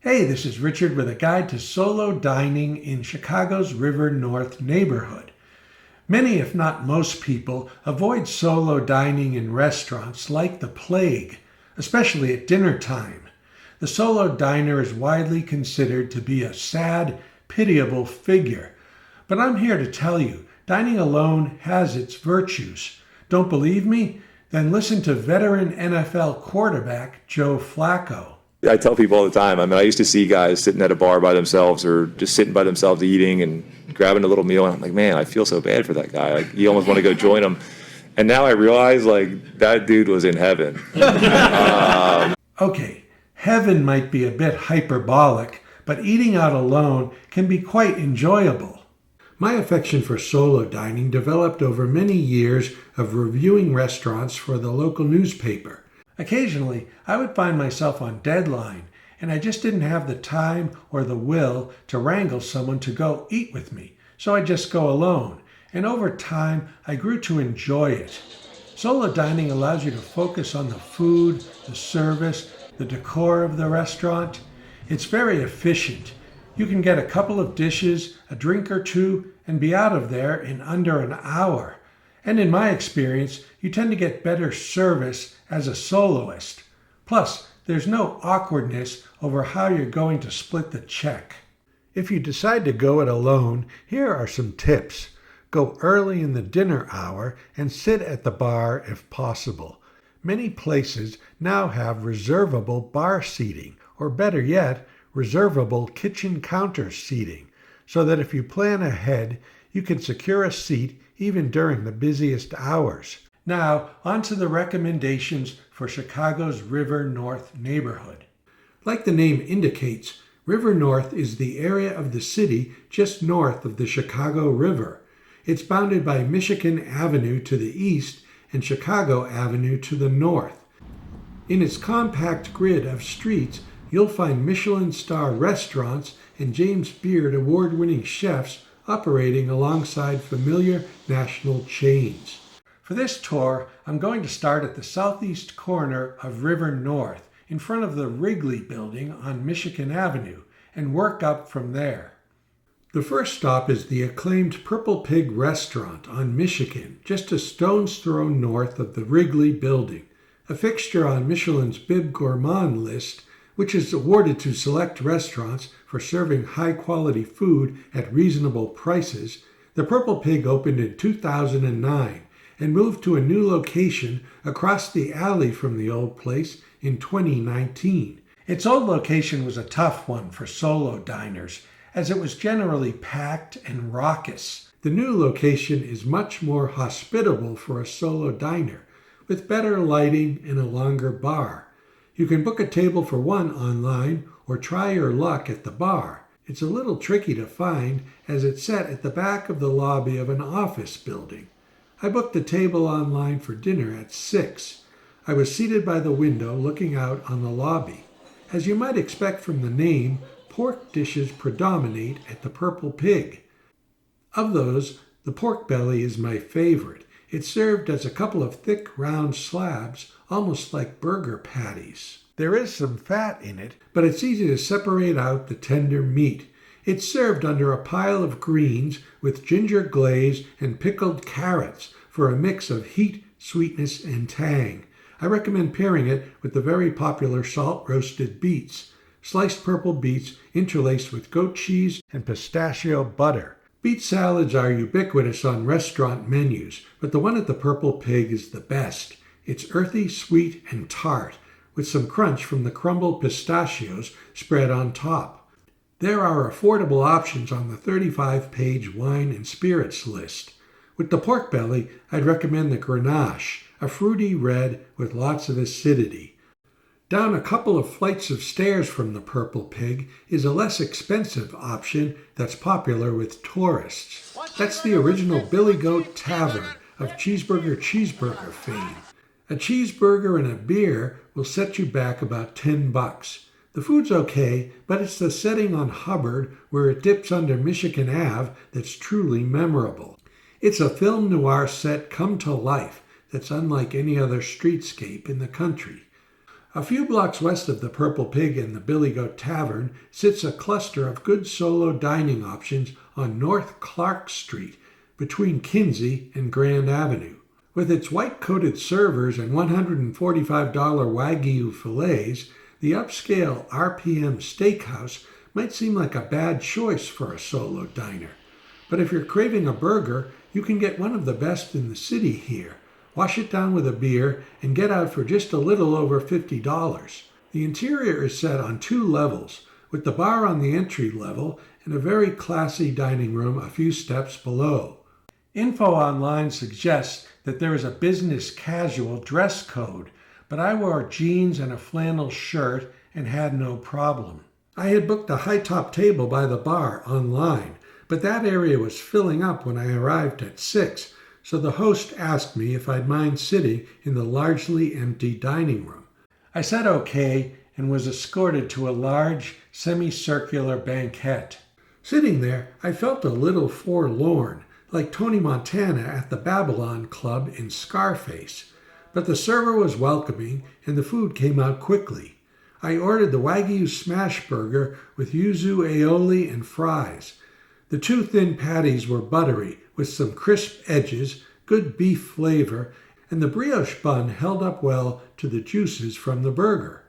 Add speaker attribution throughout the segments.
Speaker 1: Hey, this is Richard with a guide to solo dining in Chicago's River North neighborhood. Many, if not most people, avoid solo dining in restaurants like the plague, especially at dinner time. The solo diner is widely considered to be a sad, pitiable figure. But I'm here to tell you, dining alone has its virtues. Don't believe me? Then listen to veteran NFL quarterback Joe Flacco.
Speaker 2: I tell people all the time, I used to see guys sitting at a bar by themselves or just sitting by themselves eating and grabbing a little meal, and I'm like, man, I feel so bad for that guy. Like, you almost want to go join him. And now I realize, that dude was in heaven.
Speaker 1: Okay, heaven might be a bit hyperbolic, but eating out alone can be quite enjoyable. My affection for solo dining developed over many years of reviewing restaurants for the local newspaper. Occasionally, I would find myself on deadline, and I just didn't have the time or the will to wrangle someone to go eat with me, so I'd just go alone. And over time, I grew to enjoy it. Solo dining allows you to focus on the food, the service, the decor of the restaurant. It's very efficient. You can get a couple of dishes, a drink or two, and be out of there in under an hour. And in my experience, you tend to get better service as a soloist. Plus, there's no awkwardness over how you're going to split the check. If you decide to go it alone, here are some tips. Go early in the dinner hour and sit at the bar if possible. Many places now have reservable bar seating, or better yet, reservable kitchen counter seating, so that if you plan ahead, you can secure a seat even during the busiest hours. Now, on to the recommendations for Chicago's River North neighborhood. Like the name indicates, River North is the area of the city just north of the Chicago River. It's bounded by Michigan Avenue to the east and Chicago Avenue to the north. In its compact grid of streets, you'll find Michelin star restaurants and James Beard award-winning chefs operating alongside familiar national chains. For this tour, I'm going to start at the southeast corner of River North, in front of the Wrigley Building on Michigan Avenue, and work up from there. The first stop is the acclaimed Purple Pig restaurant on Michigan, just a stone's throw north of the Wrigley Building. A fixture on Michelin's Bib Gourmand list, which is awarded to select restaurants for serving high-quality food at reasonable prices, the Purple Pig opened in 2009 and moved to a new location across the alley from the old place in 2019. Its old location was a tough one for solo diners, as it was generally packed and raucous. The new location is much more hospitable for a solo diner, with better lighting and a longer bar. You can book a table for one online or try your luck at the bar. It's a little tricky to find as it's set at the back of the lobby of an office building. I booked a table online for dinner at 6. I was seated by the window looking out on the lobby. As you might expect from the name, pork dishes predominate at the Purple Pig. Of those, the pork belly is my favorite. It's served as a couple of thick round slabs, almost like burger patties. There is some fat in it, but it's easy to separate out the tender meat. It's served under a pile of greens with ginger glaze and pickled carrots for a mix of heat, sweetness, and tang. I recommend pairing it with the very popular salt-roasted beets. Sliced purple beets interlaced with goat cheese and pistachio butter. Beet salads are ubiquitous on restaurant menus, but the one at the Purple Pig is the best. It's earthy, sweet, and tart, with some crunch from the crumbled pistachios spread on top. There are affordable options on the 35-page wine and spirits list. With the pork belly, I'd recommend the Grenache, a fruity red with lots of acidity. Down a couple of flights of stairs from the Purple Pig is a less expensive option that's popular with tourists. That's the original Billy Goat Tavern of cheeseburger fame. A cheeseburger and a beer will set you back about $10. The food's okay, but it's the setting on Hubbard where it dips under Michigan Ave that's truly memorable. It's a film noir set come to life that's unlike any other streetscape in the country. A few blocks west of the Purple Pig and the Billy Goat Tavern sits a cluster of good solo dining options on North Clark Street between Kinsey and Grand Avenue. With its white-coated servers and $145 Wagyu fillets, the upscale RPM Steakhouse might seem like a bad choice for a solo diner. But if you're craving a burger, you can get one of the best in the city here. Wash it down with a beer and get out for just a little over $50. The interior is set on 2 levels, with the bar on the entry level and a very classy dining room a few steps below. Info online suggests that there is a business casual dress code, but I wore jeans and a flannel shirt and had no problem. I had booked a high-top table by the bar online, but that area was filling up when I arrived at 6, so the host asked me if I'd mind sitting in the largely empty dining room. I said okay and was escorted to a large, semicircular banquette. Sitting there, I felt a little forlorn, like Tony Montana at the Babylon Club in Scarface. But the server was welcoming and the food came out quickly. I ordered the Wagyu smash burger with yuzu aioli and fries. The 2 thin patties were buttery, with some crisp edges, good beef flavor, and the brioche bun held up well to the juices from the burger.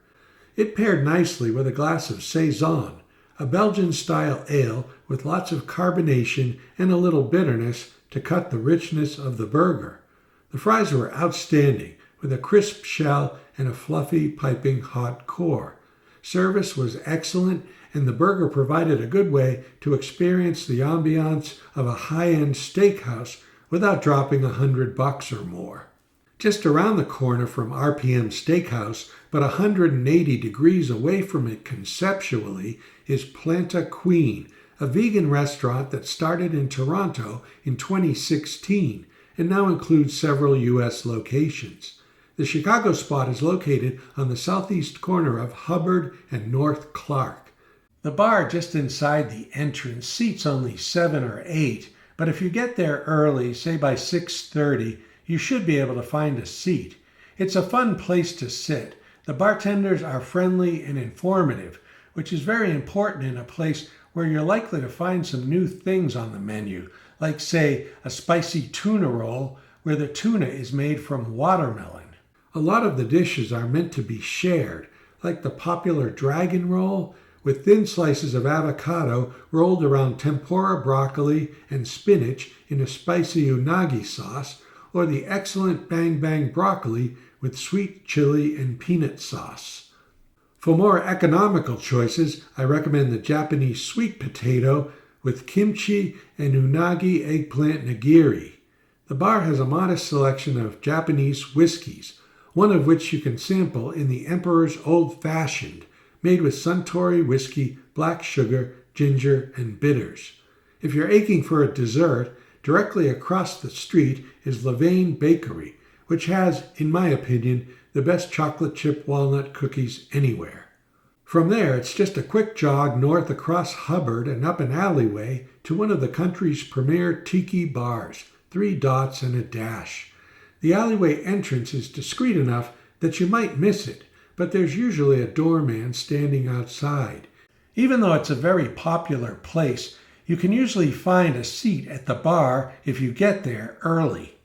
Speaker 1: It paired nicely with a glass of Saison, a Belgian-style ale with lots of carbonation and a little bitterness to cut the richness of the burger. The fries were outstanding, with a crisp shell and a fluffy, piping hot core. Service was excellent, and the burger provided a good way to experience the ambiance of a high-end steakhouse without dropping $100 or more. Just around the corner from RPM Steakhouse, but 180 degrees away from it conceptually, is PLANTA Queen, a vegan restaurant that started in Toronto in 2016 and now includes several U.S. locations. The Chicago spot is located on the southeast corner of Hubbard and North Clark. The bar just inside the entrance seats only 7 or 8, but if you get there early, say by 6:30, you should be able to find a seat. It's a fun place to sit. The bartenders are friendly and informative, which is very important in a place where you're likely to find some new things on the menu, like say a spicy tuna roll where the tuna is made from watermelon. A lot of the dishes are meant to be shared, like the popular dragon roll, with thin slices of avocado rolled around tempura broccoli and spinach in a spicy unagi sauce, or the excellent bang bang broccoli with sweet chili and peanut sauce. For more economical choices, I recommend the Japanese sweet potato with kimchi and unagi eggplant nigiri. The bar has a modest selection of Japanese whiskeys, one of which you can sample in the Emperor's Old Fashioned, made with Suntory whiskey, black sugar, ginger, and bitters. If you're aching for a dessert, directly across the street is Levain Bakery, which has, in my opinion, the best chocolate chip walnut cookies anywhere. From there, it's just a quick jog north across Hubbard and up an alleyway to one of the country's premier tiki bars, 3 dots and a dash. The alleyway entrance is discreet enough that you might miss it, but there's usually a doorman standing outside. Even though it's a very popular place, you can usually find a seat at the bar if you get there early.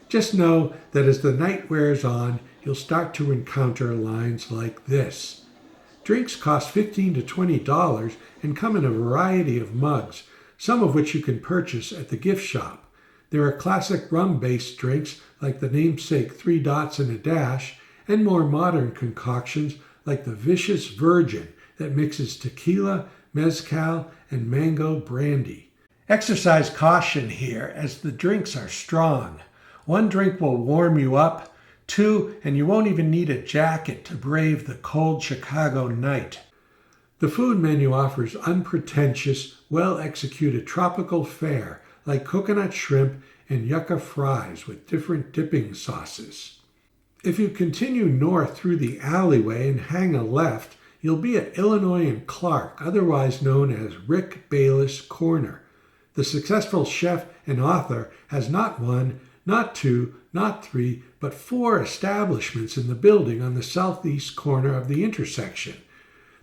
Speaker 1: Just know that as the night wears on, you'll start to encounter lines like this. Drinks cost $15 to $20 and come in a variety of mugs, some of which you can purchase at the gift shop. There are classic rum-based drinks like the namesake 3 dots and a dash, and more modern concoctions like the Vicious Virgin that mixes tequila, mezcal, and mango brandy. Exercise caution here as the drinks are strong. 1 drink will warm you up, 2, and you won't even need a jacket to brave the cold Chicago night. The food menu offers unpretentious, well-executed tropical fare like coconut shrimp and yucca fries with different dipping sauces. If you continue north through the alleyway and hang a left, you'll be at Illinois and Clark, otherwise known as Rick Bayless Corner. The successful chef and author has not 1, not 2, not 3, but 4 establishments in the building on the southeast corner of the intersection.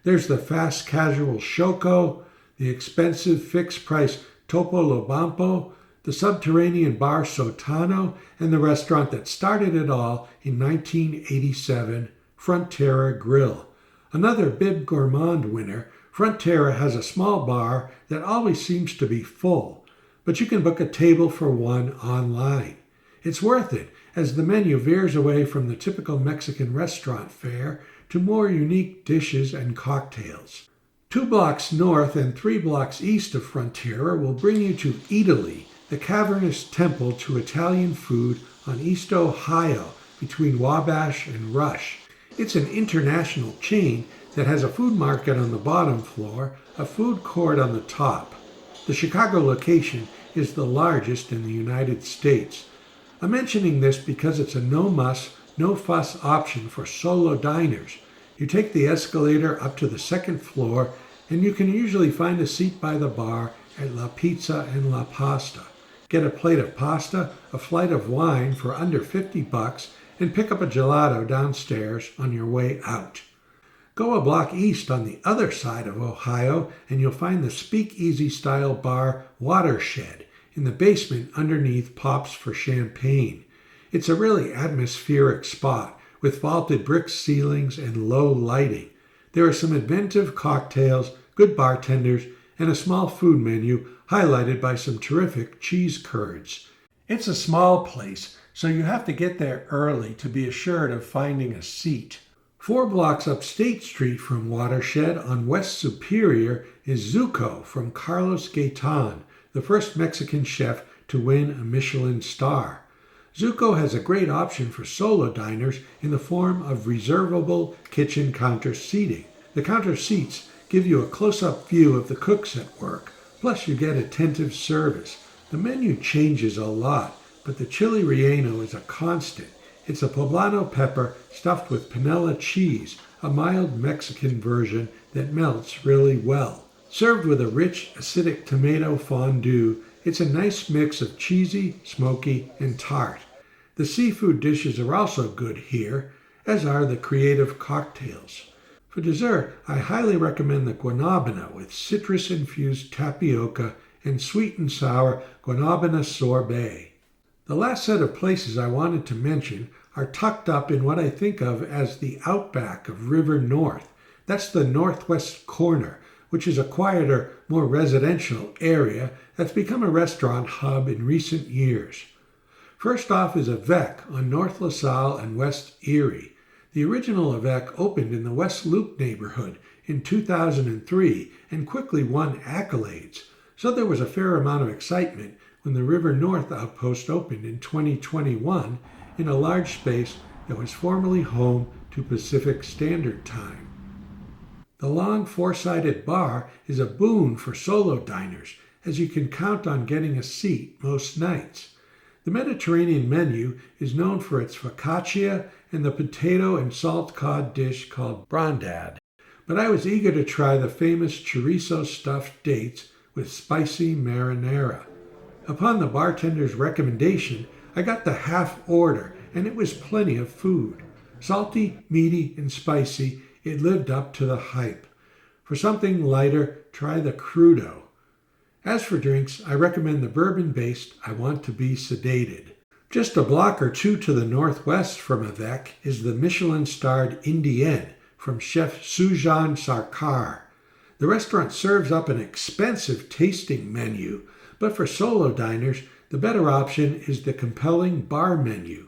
Speaker 1: There's the fast casual Shoko, the expensive fixed price Topo Lobampo, the subterranean bar Sotano, and the restaurant that started it all in 1987, Frontera Grill. Another Bib Gourmand winner, Frontera has a small bar that always seems to be full, but you can book a table for one online. It's worth it, as the menu veers away from the typical Mexican restaurant fare to more unique dishes and cocktails. 2 blocks north and 3 blocks east of Frontera will bring you to Eataly, the cavernous temple to Italian food on East Ohio between Wabash and Rush. It's an international chain that has a food market on the bottom floor, a food court on the top. The Chicago location is the largest in the United States. I'm mentioning this because it's a no-muss, no-fuss option for solo diners. You take the escalator up to the second floor, and you can usually find a seat by the bar at La Pizza and La Pasta. Get a plate of pasta, a flight of wine for under $50, and pick up a gelato downstairs on your way out. Go a block east on the other side of Ohio, and you'll find the speakeasy-style bar Watershed in the basement underneath Pops for Champagne. It's a really atmospheric spot with vaulted brick ceilings and low lighting. There are some inventive cocktails, good bartenders, and a small food menu highlighted by some terrific cheese curds. It's a small place, so you have to get there early to be assured of finding a seat. 4 blocks up State Street from Watershed on West Superior is Tzuco from Carlos Gaitan, the first Mexican chef to win a Michelin star. Tzuco has a great option for solo diners in the form of reservable kitchen counter seating. The counter seats give you a close-up view of the cooks at work, plus you get attentive service. The menu changes a lot, but the chili relleno is a constant. It's a poblano pepper stuffed with panela cheese, a mild Mexican version that melts really well. Served with a rich, acidic tomato fondue, it's a nice mix of cheesy, smoky, and tart. The seafood dishes are also good here, as are the creative cocktails. For dessert, I highly recommend the guanabana with citrus-infused tapioca and sweet and sour guanabana sorbet. The last set of places I wanted to mention are tucked up in what I think of as the outback of River North. That's the northwest corner, which is a quieter, more residential area that's become a restaurant hub in recent years. First off is Avec on North LaSalle and West Erie. The original Avec opened in the West Loop neighborhood in 2003 and quickly won accolades, so there was a fair amount of excitement when the River North outpost opened in 2021 in a large space that was formerly home to Pacific Standard Time. The long four-sided bar is a boon for solo diners, as you can count on getting a seat most nights. The Mediterranean menu is known for its focaccia and the potato and salt cod dish called brandad, but I was eager to try the famous chorizo stuffed dates with spicy marinara. Upon the bartender's recommendation, I got the half order, and it was plenty of food. Salty, meaty, and spicy, it lived up to the hype. For something lighter, try the crudo. As for drinks, I recommend the bourbon-based I Want to Be Sedated. Just a block or two to the northwest from Avec is the Michelin-starred Indienne from Chef Sujan Sarkar. The restaurant serves up an expensive tasting menu, but for solo diners, the better option is the compelling bar menu.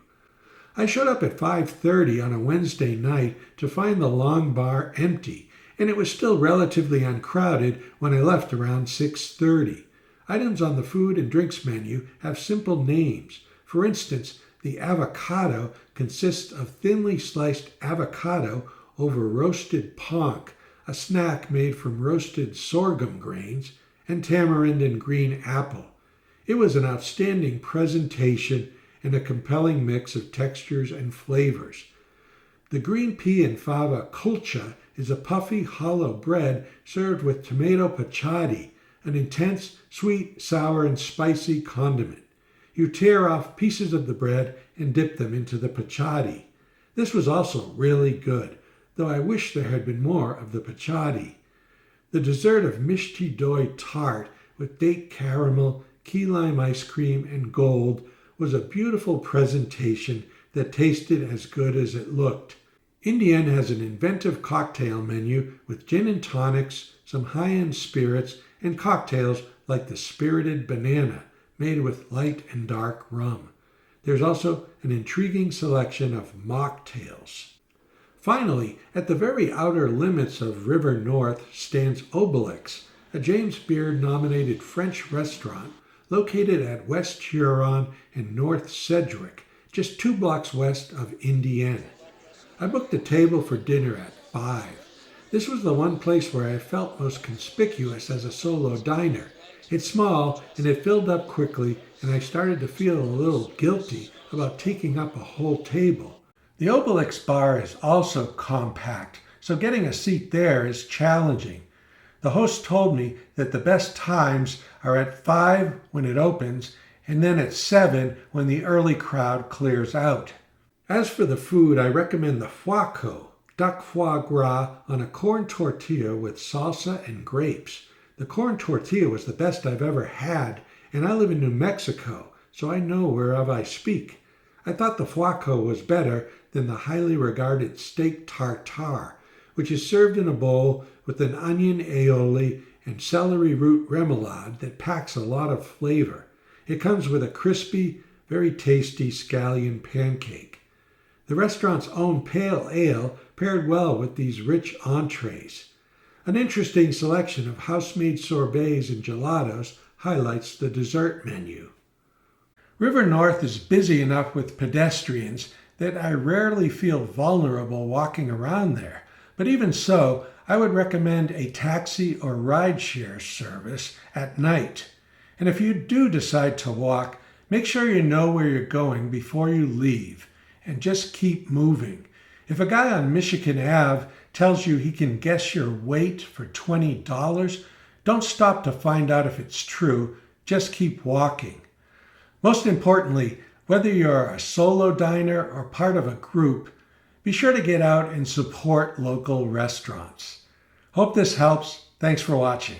Speaker 1: I showed up at 5:30 on a Wednesday night to find the long bar empty, and it was still relatively uncrowded when I left around 6:30. Items on the food and drinks menu have simple names. For instance, the avocado consists of thinly sliced avocado over roasted ponk, a snack made from roasted sorghum grains, and tamarind and green apple. It was an outstanding presentation and a compelling mix of textures and flavors. The green pea and fava kulcha is a puffy, hollow bread served with tomato pachadi, an intense, sweet, sour, and spicy condiment. You tear off pieces of the bread and dip them into the pachadi. This was also really good, though I wish there had been more of the pachadi. The dessert of mishti doi tart with date caramel, key lime ice cream, and gold was a beautiful presentation that tasted as good as it looked. Indienne has an inventive cocktail menu with gin and tonics, some high-end spirits, and cocktails like the Spirited Banana, made with light and dark rum. There's also an intriguing selection of mocktails. Finally, at the very outer limits of River North stands Obelix, a James Beard-nominated French restaurant located at West Huron and North Sedgwick, just 2 blocks west of Indienne. I booked a table for dinner at 5. This was the one place where I felt most conspicuous as a solo diner. It's small and it filled up quickly, and I started to feel a little guilty about taking up a whole table. The Obelix bar is also compact, so getting a seat there is challenging. The host told me that the best times are at 5 when it opens, and then at 7 when the early crowd clears out. As for the food, I recommend the foie duck foie gras on a corn tortilla with salsa and grapes. The corn tortilla was the best I've ever had, and I live in New Mexico, so I know whereof I speak. I thought the foie was better than the highly regarded steak tartare, which is served in a bowl with an onion aioli and celery root remoulade that packs a lot of flavor. It comes with a crispy, very tasty scallion pancake. The restaurant's own pale ale paired well with these rich entrees. An interesting selection of house-made sorbets and gelatos highlights the dessert menu. River North is busy enough with pedestrians that I rarely feel vulnerable walking around there. But even so, I would recommend a taxi or rideshare service at night. And if you do decide to walk, make sure you know where you're going before you leave, and just keep moving. If a guy on Michigan Ave tells you he can guess your weight for $20, don't stop to find out if it's true. Just keep walking. Most importantly, whether you're a solo diner or part of a group, be sure to get out and support local restaurants. Hope this helps. Thanks for watching.